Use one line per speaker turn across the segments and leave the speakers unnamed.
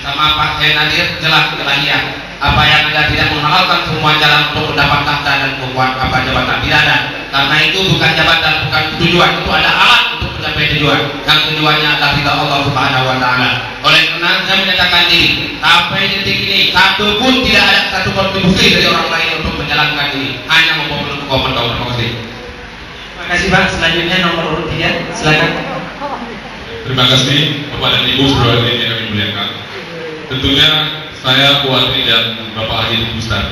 sama Pak Nadir jelas kelahian apa yang Anda tidak menghalalkan semua jalan untuk mendapat tahta dan membuat jabatan, tidak ada. Karena itu bukan jabatan, bukan tujuan, itu ada alat untuk mencapai tujuan. Yang tujuannya adalah ridha Allah Subhanahu wa taala. Oleh karena saya menyatakan diri sampai detik ini satu pun tidak ada satu kontribusi dari orang lain untuk menjalankan ini, hanya membangun komen. Terima kasih.
Terima kasih Pak. Selanjutnya nomor urut 3, silakan.
Terima kasih Bapak dan Ibu saudara yang kami muliakan. Tentunya saya Puatri dan Bapak Haji Ustaz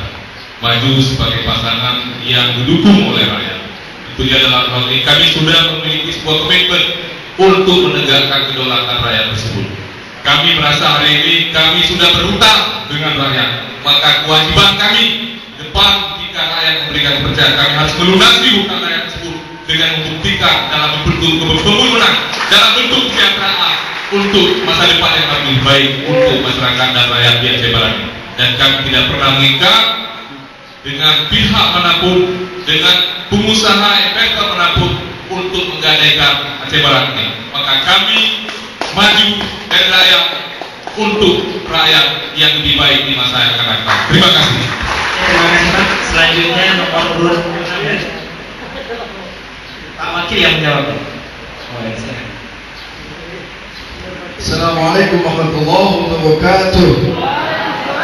maju sebagai pasangan yang didukung oleh rakyat. Tentunya dalam hal ini kami sudah memiliki sebuah komitmen untuk menegakkan kedaulatan rakyat tersebut. Kami merasa hari ini kami sudah berhutang dengan rakyat, maka kewajiban kami depan jika rakyat memberikan kepercayaan, kami harus melunasi hutang rakyat tersebut dengan membuktikan dalam bentuk kemenangan, dalam bentuk kesejahteraan untuk masa depan yang lebih baik untuk masyarakat dan rakyat di Aceh Barat ini. Dan kami tidak pernah mengikat dengan pihak manapun, dengan pengusaha investor manapun untuk menggadaikan Aceh Barat ini. Maka kami maju dari rakyat untuk rakyat yang lebih baik di masa yang akan datang. Terima kasih.
Terima kasih Pak. Selanjutnya nomor urut 6, Pak Wakil yang menjawab.
Assalamualaikum warahmatullahi wabarakatuh.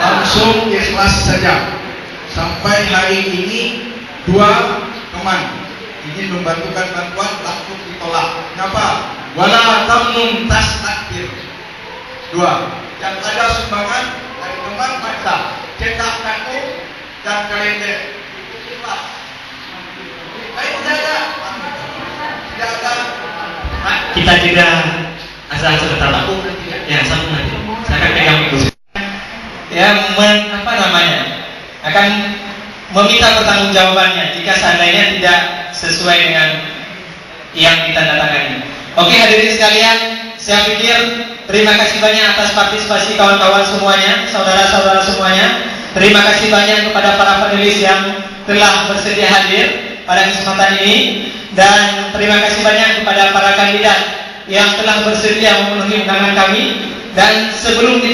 Langsung ikhlas saja. Sampai hari ini 2 teman ingin membantukan bantuan langsung ditolak. Kenapa? Wala tamnun tastakbir. 2. Yang ada sumbangan dari teman baca cetak kartu dan kalender. Ikhlas. Baik, tidak ada.
Pak, kita jeda asal sebentar Pak. Ya, sambung nanti. Saya akan pegang itu. Ya, akan meminta pertanggungjawabannya jika seandainya tidak sesuai dengan yang ditandatangani. Oke, hadirin sekalian, saya pikir terima kasih banyak atas partisipasi kawan-kawan semuanya, saudara-saudara semuanya. Terima kasih banyak kepada para panelis yang telah bersedia hadir pada kesempatan ini, dan terima kasih banyak kepada para kandidat yang telah bersedia memenuhi undangan kami. Dan sebelum